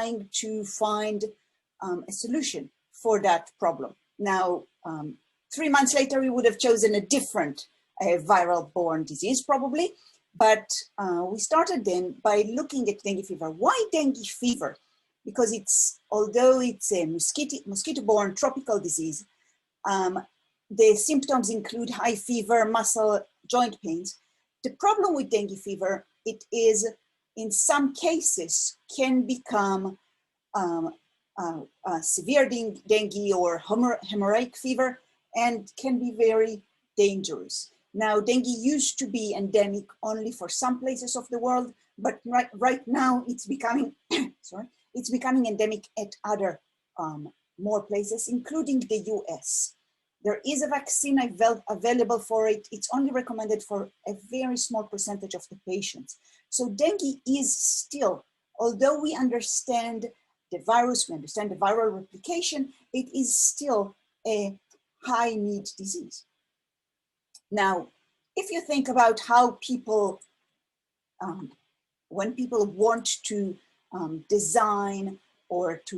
trying to find a solution for that problem. Now, 3 months later, we would have chosen a different viral-borne disease, probably. But we started then by looking at dengue fever. Why dengue fever? Because although it's a mosquito-borne tropical disease, the symptoms include high fever, muscle, joint pains. The problem with dengue fever, it is in some cases can become severe dengue or hemorrhagic fever and can be very dangerous. Now, dengue used to be endemic only for some places of the world, but right now it's becoming, it's becoming endemic at other more places, including the US. There is a vaccine available for it. It's only recommended for a very small percentage of the patients. So dengue is still, although we understand the virus, we understand the viral replication, it is still a high need disease. Now, if you think about how people, when people want to design or to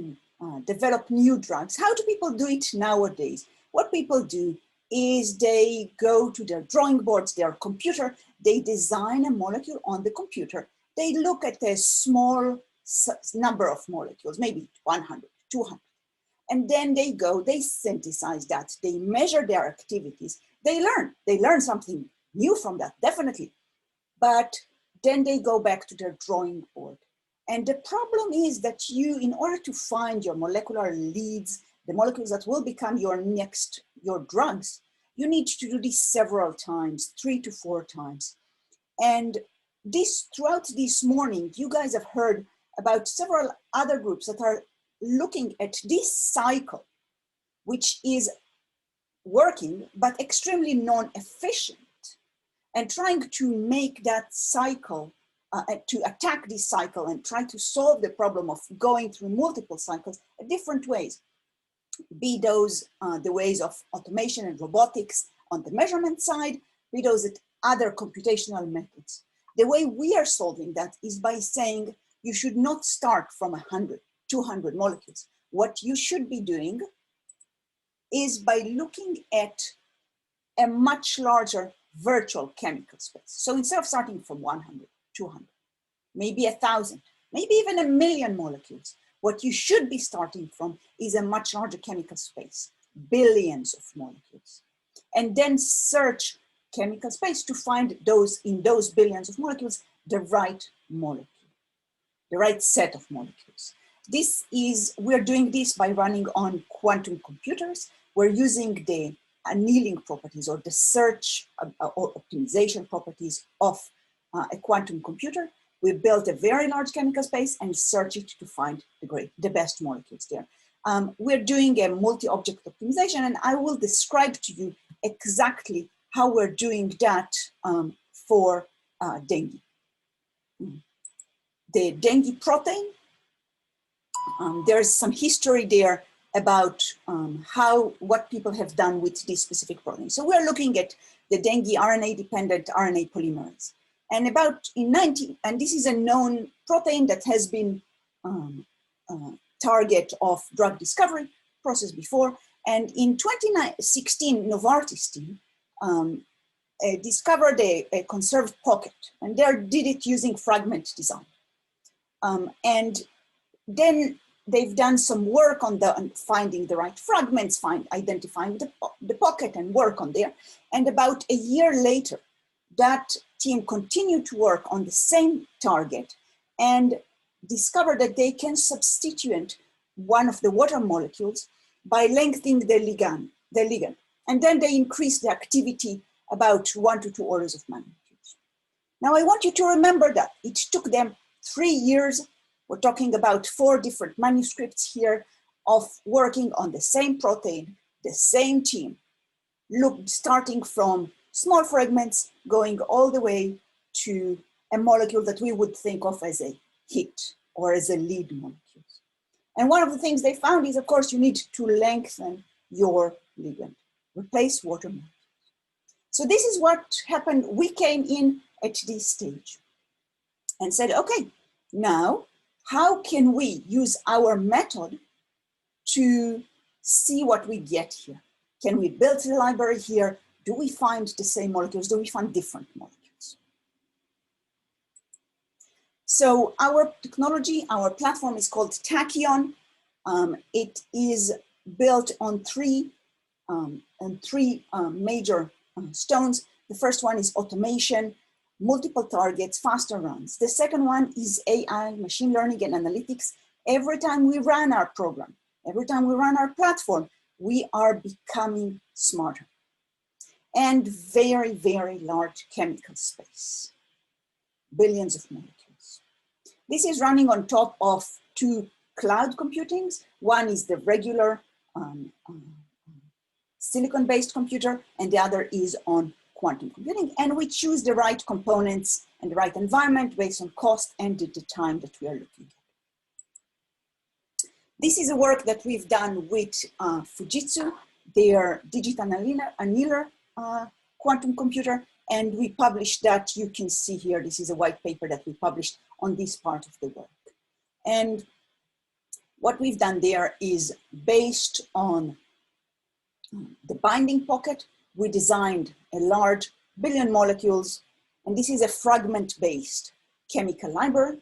develop new drugs, how do people do it nowadays? What people do is they go to their drawing boards, their computer, they design a molecule on the computer. They look at a small number of molecules, maybe 100, 200. And then they go, they synthesize that, they measure their activities, they learn something new from that, definitely. But then they go back to their drawing board. And the problem is that you, in order to find your molecular leads, the molecules that will become your drugs, you need to do this several times, 3 to 4 times. And throughout this morning, you guys have heard about several other groups that are looking at this cycle, which is working, but extremely non-efficient, and trying to make that cycle, to attack this cycle and try to solve the problem of going through multiple cycles in different ways. Be those the ways of automation and robotics on the measurement side, be those at other computational methods. The way we are solving that is by saying you should not start from 100, 200 molecules. What you should be doing is by looking at a much larger virtual chemical space. So instead of starting from 100, 200, maybe 1,000, maybe even 1,000,000 molecules, what you should be starting from is a much larger chemical space, billions of molecules. And then search chemical space to find those, in those billions of molecules, the right molecule, the right set of molecules. We're doing this by running on quantum computers. We're using the annealing properties or the search or optimization properties of a quantum computer. We built a very large chemical space and search it to find the best molecules there. We're doing a multi-object optimization, and I will describe to you exactly how we're doing that for dengue. The dengue protein, there's some history there about what people have done with this specific protein. So we're looking at the dengue RNA-dependent RNA polymerase. And and this is a known protein that has been target of drug discovery process before. And in 2016, Novartis team discovered a conserved pocket, and they did it using fragment design. And then they've done some work on finding the right fragments, identifying the pocket and work on there. And about a year later, that team continued to work on the same target and discovered that they can substitute one of the water molecules by lengthening the ligand. And then they increased the activity about 1 to 2 orders of magnitude. Now I want you to remember that it took them 3 years. We're talking about 4 different manuscripts here of working on the same protein, the same team, starting from small fragments going all the way to a molecule that we would think of as a hit or as a lead molecule. And one of the things they found is, of course, you need to lengthen your ligand, replace water molecules. So this is what happened. We came in at this stage and said, okay, now how can we use our method to see what we get here? Can we build the library here? Do we find the same molecules? Do we find different molecules? So our technology, our platform is called Tachyon. It is built on three major stones. The first one is automation, multiple targets, faster runs. The second one is AI, machine learning and analytics. Every time we run our program, every time we run our platform, we are becoming smarter. And very, very large chemical space, billions of molecules. This is running on top of two cloud computings. One is the regular silicon-based computer, and the other is on quantum computing. And we choose the right components and the right environment based on cost and the time that we are looking at. This is a work that we've done with Fujitsu, their digital annealer quantum computer, and we published that. You can see here, this is a white paper that we published on this part of the work. And what we've done there is based on the binding pocket, we designed a large billion molecules, and this is a fragment-based chemical library.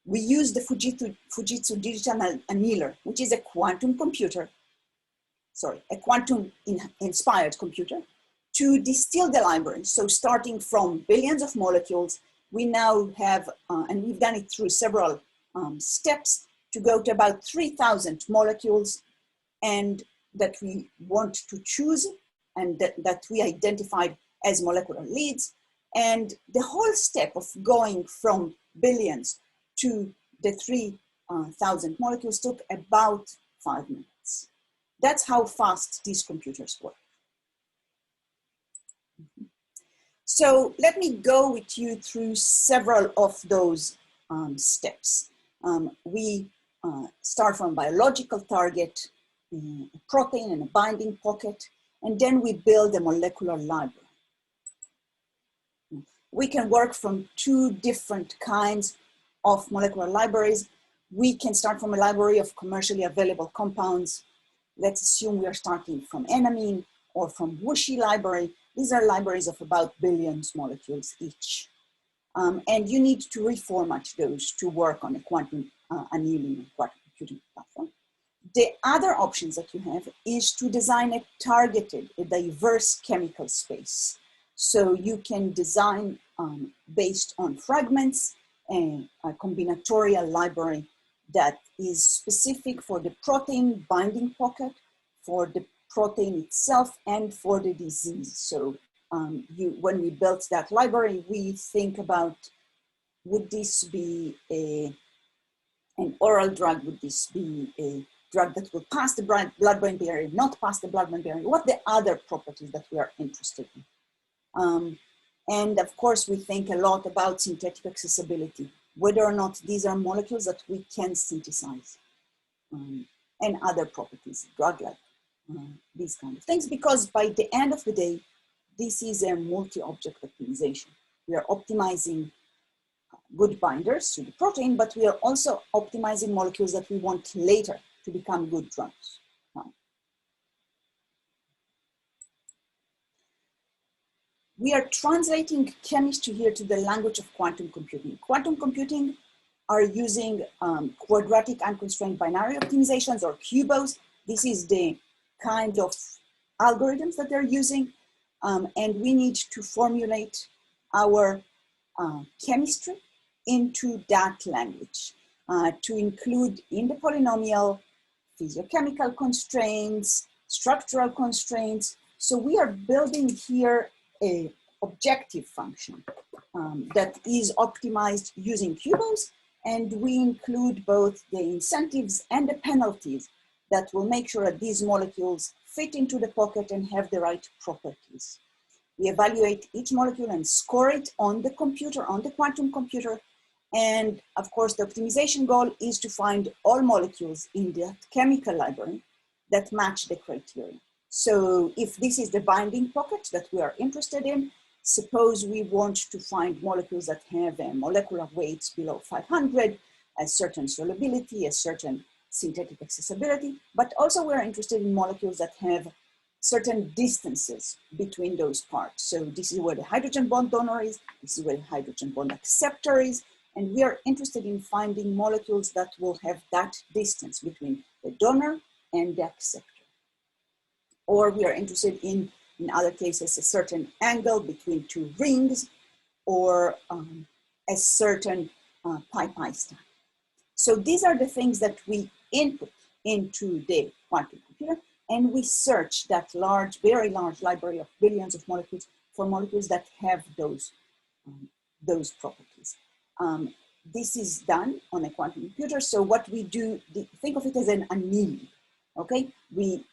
We use the Fujitsu digital annealer, which is a quantum computer, a quantum-inspired computer, to distill the library. So starting from billions of molecules, we now have, and we've done it through several steps, to go to about 3,000 molecules, and that we want to choose, and that we identified as molecular leads. And the whole step of going from billions to the 3,000 molecules took about 5 minutes. That's how fast these computers work. So let me go with you through several of those steps. We start from biological target, a protein and a binding pocket, and then we build a molecular library. We can work from two different kinds of molecular libraries. We can start from a library of commercially available compounds. Let's assume we are starting from enamine or from WuXi library. These are libraries of about billions molecules each. And you need to reformat those to work on a quantum annealing and quantum computing platform. The other options that you have is to design a targeted, a diverse chemical space. So you can design based on fragments, a combinatorial library that is specific for the protein binding pocket, for the protein itself, and for the disease. So when we built that library, we think about, would this be an oral drug? Would this be a drug that will pass the blood-brain barrier, not pass the blood-brain barrier? What are the other properties that we are interested in? And of course, we think a lot about synthetic accessibility, whether or not these are molecules that we can synthesize, and other properties, drug-like, these kind of things, because by the end of the day, this is a multi-object optimization. We are optimizing good binders to the protein, but we are also optimizing molecules that we want later to become good drugs. We are translating chemistry here to the language of quantum computing. Quantum computing are using quadratic unconstrained binary optimizations, or QUBOs. This is the kind of algorithms that they're using. And we need to formulate our chemistry into that language to include in the polynomial physiochemical constraints, structural constraints. So we are building here an objective function that is optimized using QUBOs, and we include both the incentives and the penalties that will make sure that these molecules fit into the pocket and have the right properties. We evaluate each molecule and score it on the computer, on the quantum computer. And of course, the optimization goal is to find all molecules in the chemical library that match the criteria. So if this is the binding pocket that we are interested in, suppose we want to find molecules that have molecular weights below 500, a certain solubility, a certain synthetic accessibility, but also we're interested in molecules that have certain distances between those parts. So this is where the hydrogen bond donor is, this is where the hydrogen bond acceptor is, and we are interested in finding molecules that will have that distance between the donor and the acceptor. Or we are interested in other cases, a certain angle between two rings, or a certain pi stack. So these are the things that we input into the quantum computer, and we search that large, very large library of billions of molecules for molecules that have those properties. This is done on a quantum computer. So what we do, think of it as an annealing, okay? We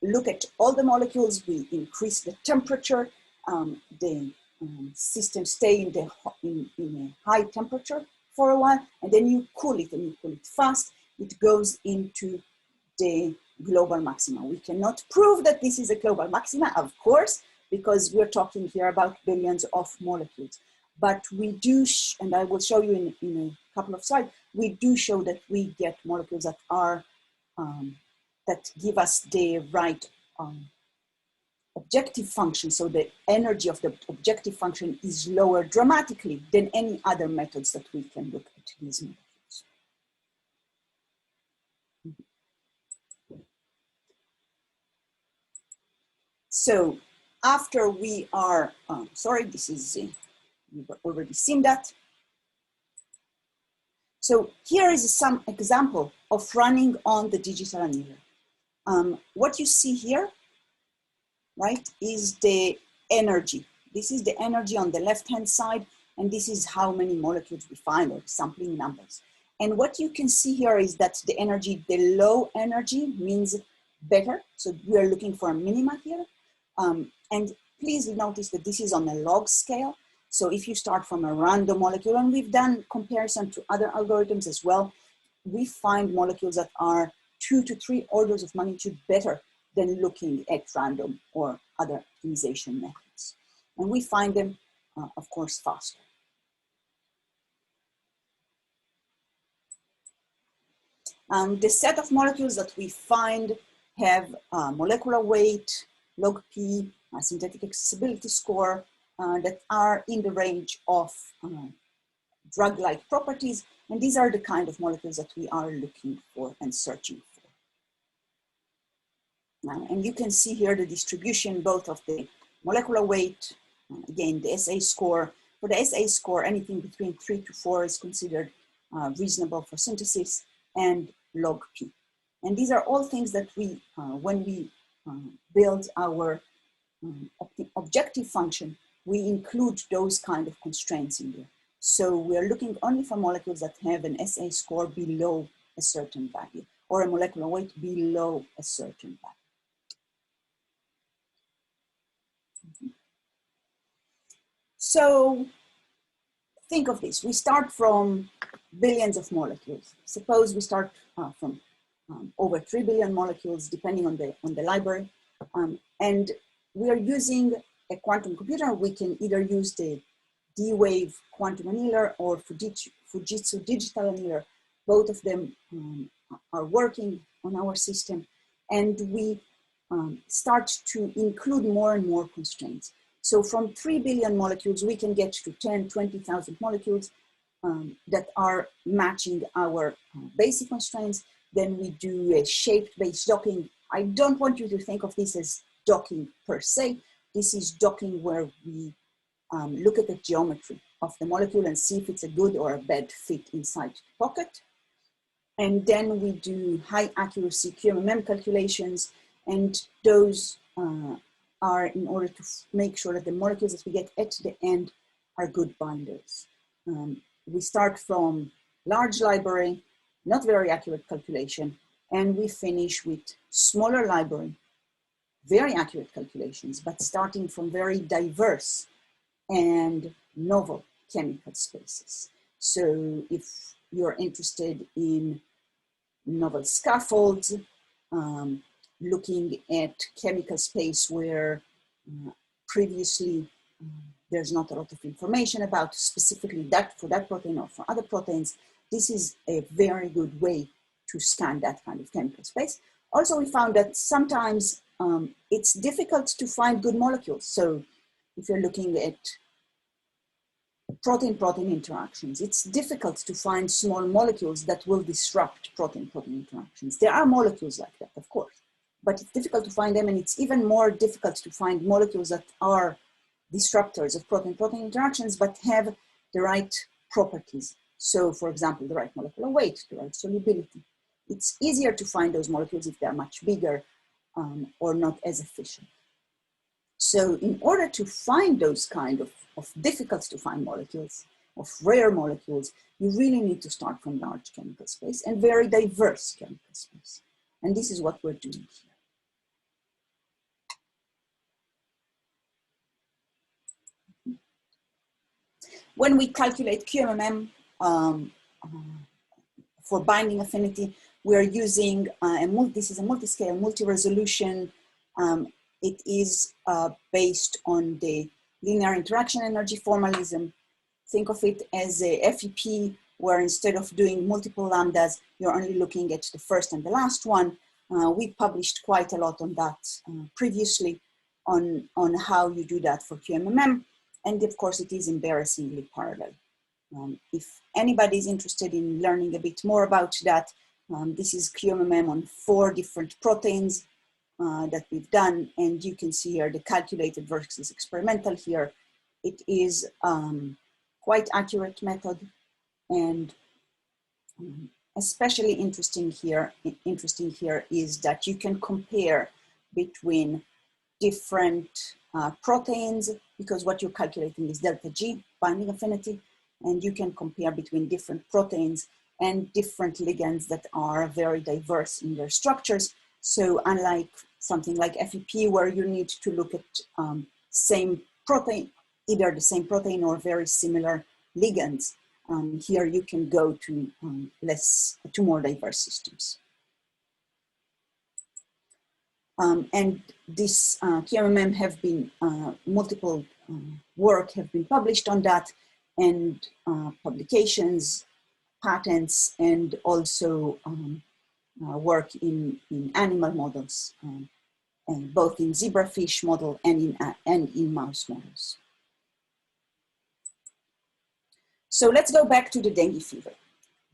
look at all the molecules, we increase the temperature, the system stay in a high temperature for a while, and then you cool it, and you cool it fast. It goes into the global maxima. We cannot prove that this is a global maxima, of course, because we're talking here about billions of molecules. But we do, and I will show you in a couple of slides, we do show that we get molecules that are, that give us the right objective function. So the energy of the objective function is lower dramatically than any other methods that we can look at these molecules. So after we are, sorry, this is, you've already seen that. So here is some example of running on the digital annealer. What you see here, right, is the energy. This is the energy on the left-hand side, and this is how many molecules we find, or sampling numbers. And what you can see here is that the energy, the low energy means better. So we are looking for a minima here. And please notice that this is on a log scale. So if you start from a random molecule, and we've done comparison to other algorithms as well, we find molecules that are 2 to 3 orders of magnitude better than looking at random or other optimization methods. And we find them, of course, faster. The set of molecules that we find have molecular weight, log P, synthetic accessibility score, that are in the range of drug-like properties. And these are the kind of molecules that we are looking for and searching for. And you can see here the distribution both of the molecular weight, again, the SA score. For the SA score, anything between 3 to 4 is considered reasonable for synthesis, and log P. And these are all things that we, when we build our objective function, we include those kind of constraints in there. So we are looking only for molecules that have an SA score below a certain value, or a molecular weight below a certain value. So think of this, we start from billions of molecules. Suppose we start from over 3 billion molecules, depending on the library. And we are using a quantum computer. We can either use the D-Wave quantum annealer or Fujitsu digital annealer. Both of them are working on our system. And we start to include more and more constraints. So from 3 billion molecules, we can get to 10, 20,000 molecules that are matching our basic constraints. Then we do a shaped-based docking. I don't want you to think of this as docking per se. This is docking where we look at the geometry of the molecule and see if it's a good or a bad fit inside the pocket. And then we do high accuracy QMMM calculations, and those are in order to make sure that the molecules that we get at the end are good binders. We start from large library, not very accurate calculation, and we finish with smaller library, very accurate calculations, but starting from very diverse and novel chemical spaces. So if you're interested in novel scaffolds, looking at chemical space where previously there's not a lot of information about specifically that for that protein or for other proteins. This is a very good way to scan that kind of chemical space. Also, we found that sometimes it's difficult to find good molecules. So if you're looking at protein-protein interactions, it's difficult to find small molecules that will disrupt protein-protein interactions. There are molecules like that, of course, but it's difficult to find them, and it's even more difficult to find molecules that are disruptors of protein-protein interactions, but have the right properties. So, for example, the right molecular weight, the right solubility. It's easier to find those molecules if they're much bigger or not as efficient. So in order to find those kind of difficult to find molecules, of rare molecules, you really need to start from large chemical space and very diverse chemical space. And this is what we're doing here. When we calculate QMMM for binding affinity, we're using this is a multi-scale, multi-resolution. It is based on the linear interaction energy formalism. Think of it as a FEP, where instead of doing multiple lambdas, you're only looking at the first and the last one. We published quite a lot on that previously on how you do that for QMMM. And of course, it is embarrassingly parallel. If anybody is interested in learning a bit more about that, this is QMMM on 4 different proteins that we've done. And you can see here the calculated versus experimental here. It is quite accurate method, and especially interesting here is that you can compare between different proteins, because what you're calculating is delta G, binding affinity, and you can compare between different proteins and different ligands that are very diverse in their structures. So unlike something like FEP, where you need to look at same protein, either the same protein or very similar ligands, here you can go to more diverse systems. And this QMMM have been, multiple work have been published on that, and publications, patents, and also work in animal models, and both in zebrafish model and in mouse models. So let's go back to the dengue fever.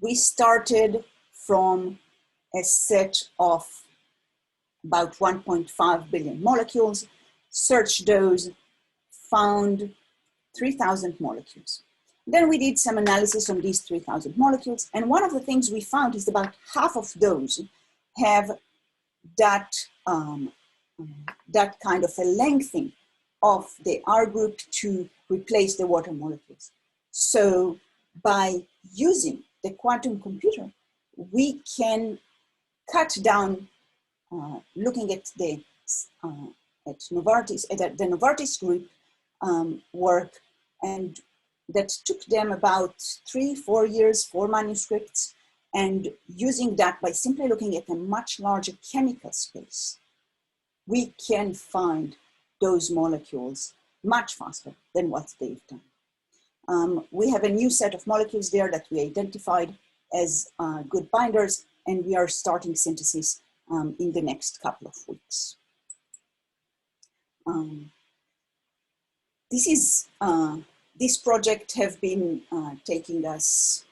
We started from a set of about 1.5 billion molecules, searched those, found 3,000 molecules. Then we did some analysis on these 3,000 molecules, and one of the things we found is about half of those have that, that kind of a lengthening of the R group to replace the water molecules. So by using the quantum computer, we can cut down, looking at the Novartis group work, and that took them about 3-4 years, 4 manuscripts, and using that by simply looking at a much larger chemical space, we can find those molecules much faster than what they've done. We have a new set of molecules there that we identified as good binders, and we are starting synthesis in the next couple of weeks. This project have been taking us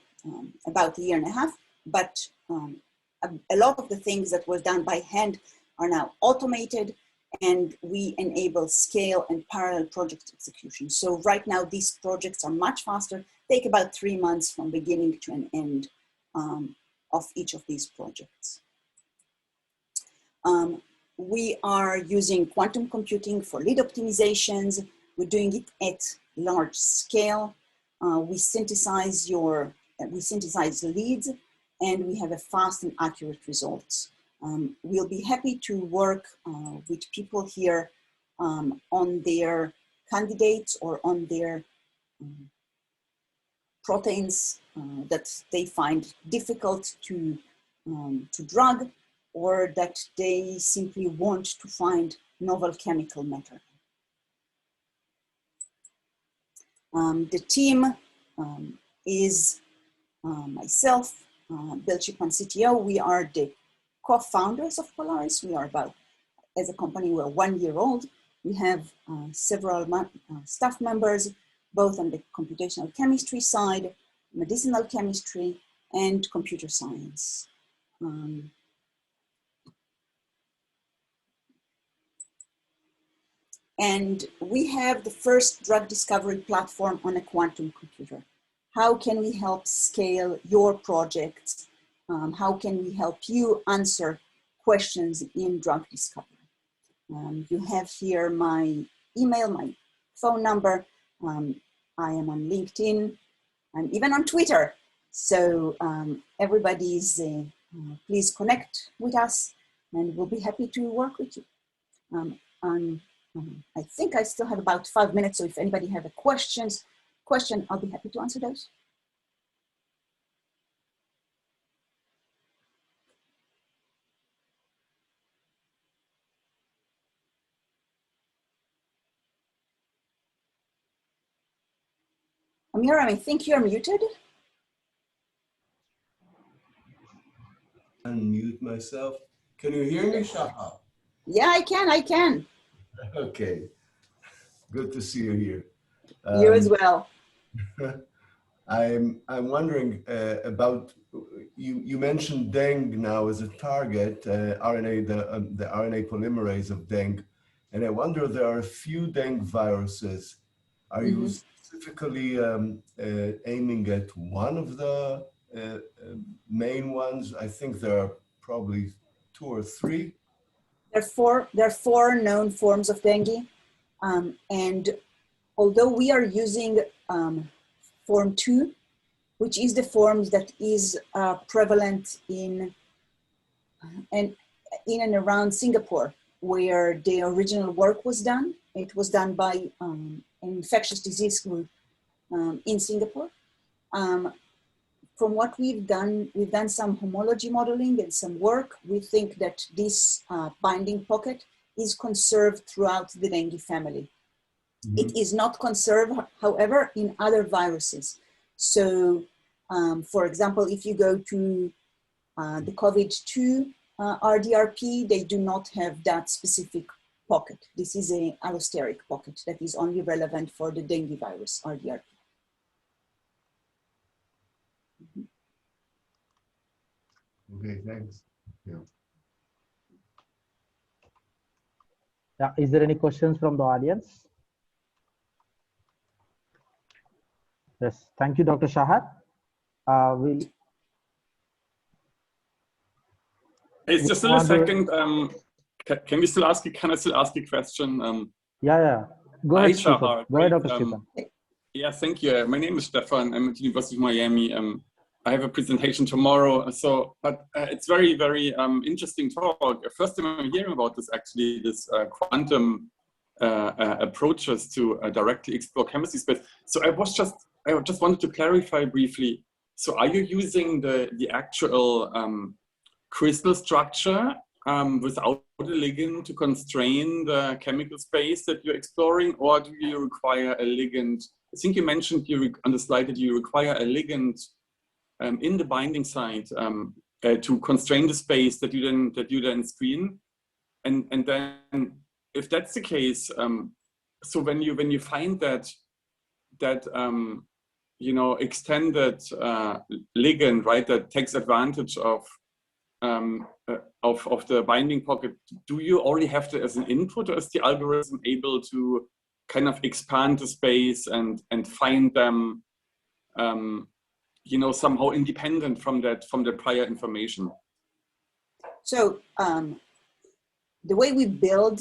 about 1.5 years, but a lot of the things that were done by hand are now automated, and we enable scale and parallel project execution. So right now, these projects are much faster, take about 3 months from beginning to an end of each of these projects. We are using quantum computing for lead optimizations. We're doing it at large scale. We synthesize leads, and we have a fast and accurate results. We'll be happy to work with people here on their candidates or on their proteins that they find difficult to drug, or that they simply want to find novel chemical matter. The team is myself, Bill Chipman, CTO. We are the co-founders of Polaris. We are as a company, we're 1 year old. We have several staff members, both on the computational chemistry side, medicinal chemistry, and computer science. And we have the first drug discovery platform on a quantum computer. How can we help scale your projects? How can we help you answer questions in drug discovery? You have here my email, my phone number. I am on LinkedIn. I'm even on Twitter. So everybody's, please connect with us and we'll be happy to work with you. I think I still have about 5 minutes, so if anybody have a question, I'll be happy to answer those. Amiram, I think you're muted. Unmute myself. Can you hear me, Shahar? Yeah, I can. Okay, good to see you here. You as well. I'm wondering about, you mentioned dengue now as a target, the RNA polymerase of dengue, and I wonder, there are a few dengue viruses. Are you specifically aiming at one of the main ones? I think there are probably 2 or 3. There are 4 known forms of dengue, and although we are using form 2, which is the form that is prevalent in and around Singapore, where the original work was done. It was done by an infectious disease group in Singapore. From what we've done some homology modeling and some work. We think that this binding pocket is conserved throughout the dengue family. It is not conserved, however, in other viruses. So, for example, if you go to the COVID-2 RDRP, they do not have that specific pocket. This is an allosteric pocket that is only relevant for the dengue virus RDRP. Okay, thanks. Yeah. Yeah, is there any questions from the audience? Yes, thank you, Dr. Shahar. It's just a second. Can we still ask? Can I still ask a question? Yeah. Go ahead, Shahar. Go ahead, Dr. Stefan. Yeah, thank you. My name is Stefan. I'm at the University of Miami. I have a presentation tomorrow. But it's very, very interesting talk. First time I'm hearing about this, actually, this quantum approaches to directly explore chemistry space. So I just wanted to clarify briefly. So are you using the actual crystal structure without a ligand to constrain the chemical space that you're exploring, or do you require a ligand? I think you mentioned on the slide that you require a ligand in the binding site to constrain the space that you then screen, and then if that's the case, so when you find that extended ligand, right, that takes advantage of the binding pocket, do you already have that as an input, or is the algorithm able to kind of expand the space and find them somehow independent from the prior information? So the way we build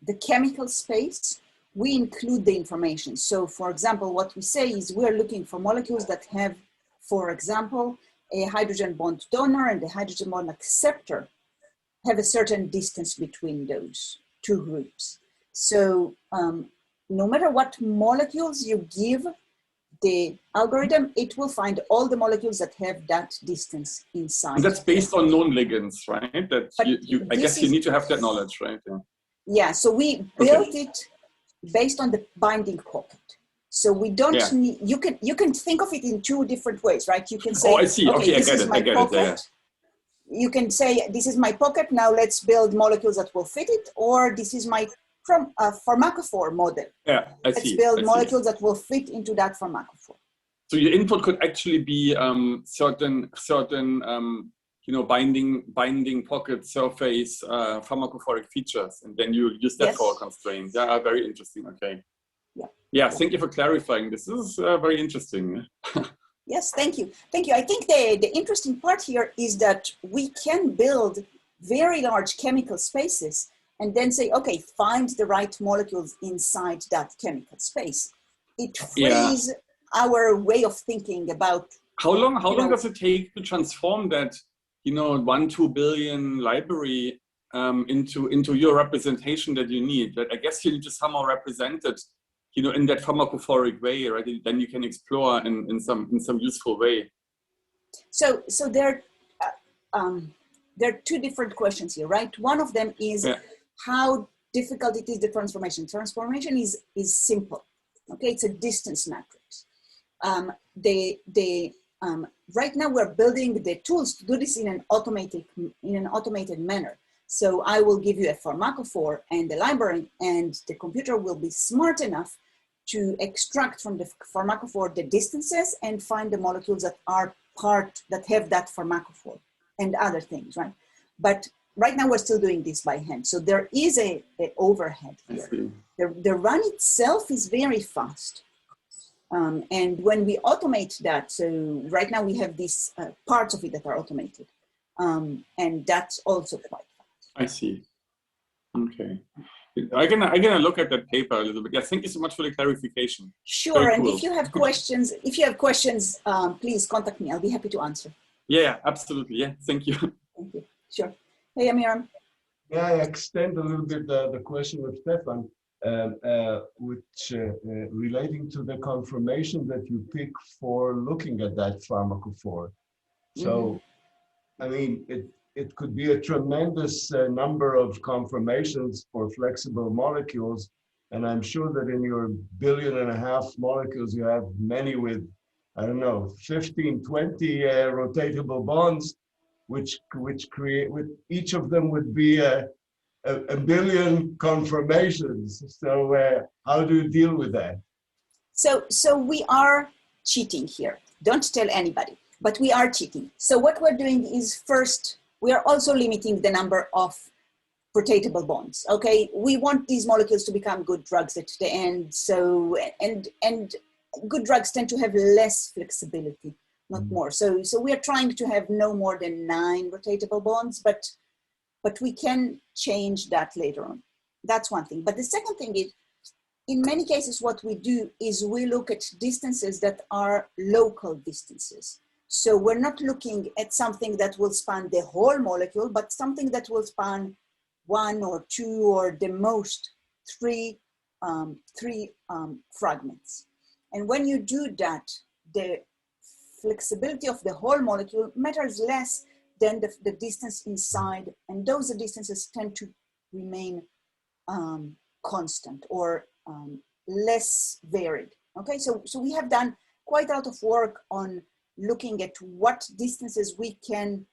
the chemical space, we include the information. So for example, what we say is we're looking for molecules that have, for example, a hydrogen bond donor and the hydrogen bond acceptor have a certain distance between those 2 groups. So no matter what molecules you give the algorithm, it will find all the molecules that have that distance inside. And that's based on known ligands, right? I guess you need to have that knowledge, right? Yeah, so we built it based on the binding pocket. So we don't Yeah. need, you can think of it in two different ways, right? You can say, Oh, I see. Okay, I this get is it. my I get pocket. it. Yeah. You can say, this is my pocket, now let's build molecules that will fit it, or this is my pharmacophore model. Yeah, I see. Let's build I see. molecules that will fit into that pharmacophore. So your input could actually be certain you know, binding pocket surface pharmacophoric features, and then you use that Yes. for a constraint. Yeah, very interesting. Okay. Yeah. Yeah. Thank you for clarifying. This is very interesting. Yes, thank you. Thank you. I think the interesting part here is that we can build very large chemical spaces and then say, okay, find the right molecules inside that chemical space. It frees our way of thinking about how long does it take to transform that, you know, 1-2 billion library into your representation that you need? That I guess you need to somehow represent it, you know, in that pharmacophoric way, right? Then you can explore in some useful way. So there are two different questions here, right? One of them is how difficult it is, the transformation. Transformation is simple, okay? It's a distance matrix. Right now we're building the tools to do this in an automated manner. So I will give you a pharmacophore and the library, and the computer will be smart enough to extract from the pharmacophore the distances and find the molecules that are that have that pharmacophore and other things, right? But right now we're still doing this by hand. So there is a overhead here. The run itself is very fast. And when we automate that, so right now we have these parts of it that are automated. And that's also quite fast. I see. Okay. I'm gonna look at that paper a little bit. Yeah, thank you so much for the clarification. Sure, very and cool. if you have questions, please contact me. I'll be happy to answer. Yeah, absolutely. Yeah, thank you. Thank you. Sure. Hey, Amiram. Yeah, I extend a little bit the question of Stefan, which relating to the confirmation that you pick for looking at that pharmacophore. So, I mean, it could be a tremendous number of confirmations for flexible molecules. And I'm sure that in your 1.5 billion molecules, you have many with, I don't know, 15, 20 rotatable bonds, which create, with each of them would be a billion confirmations. So how do you deal with that? So we are cheating here. Don't tell anybody, but we are cheating. So what we're doing is, first, we are also limiting the number of rotatable bonds. Okay, we want these molecules to become good drugs at the end. So and good drugs tend to have less flexibility, not more. So we are trying to have no more than 9 rotatable bonds, but we can change that later on. That's one thing. But the second thing is, in many cases, what we do is we look at distances that are local distances. So we're not looking at something that will span the whole molecule, but something that will span 1 or 2 or the most 3 fragments. And when you do that, the flexibility of the whole molecule matters less than the distance inside, and those distances tend to remain constant or less varied. Okay, so we have done quite a lot of work on looking at what distances we can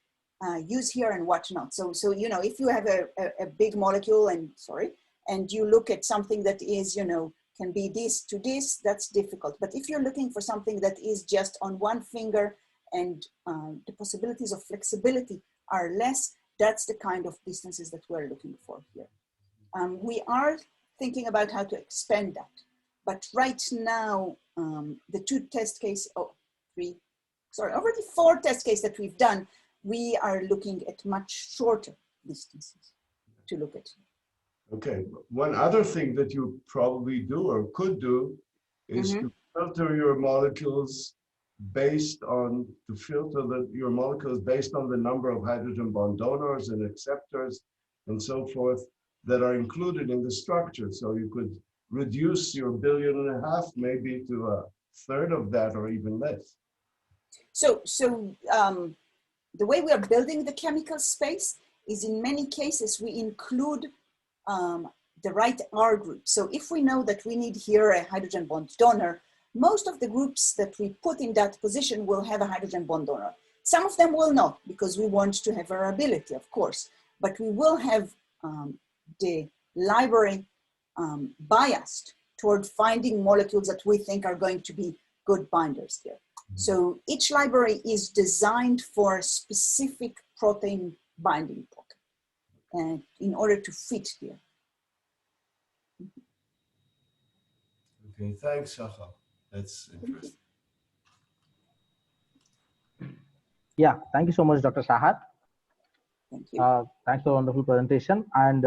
use here and what not. So you know, if you have a big molecule and you look at something that is, you know, can be this to this, that's difficult. But if you're looking for something that is just on one finger and the possibilities of flexibility are less, that's the kind of distances that we're looking for here. We are thinking about how to expand that. But right now, the 4 test cases that we've done, we are looking at much shorter distances to look at. Okay, one other thing that you probably do or could do is to filter your molecules based on your molecules based on the number of hydrogen bond donors and acceptors and so forth that are included in the structure. So you could reduce your 1.5 billion maybe to 1/3 of that or even less. So the way we are building the chemical space is, in many cases, we include the right R group. So if we know that we need here a hydrogen bond donor, most of the groups that we put in that position will have a hydrogen bond donor. Some of them will not, because we want to have variability, of course, but we will have the library biased toward finding molecules that we think are going to be good binders there. So each library is designed for a specific protein binding pocket in order to fit there. Okay, thanks, Shahar. That's interesting. Yeah, thank you so much, Dr. Shahar. Thank you. Thanks for a wonderful presentation. And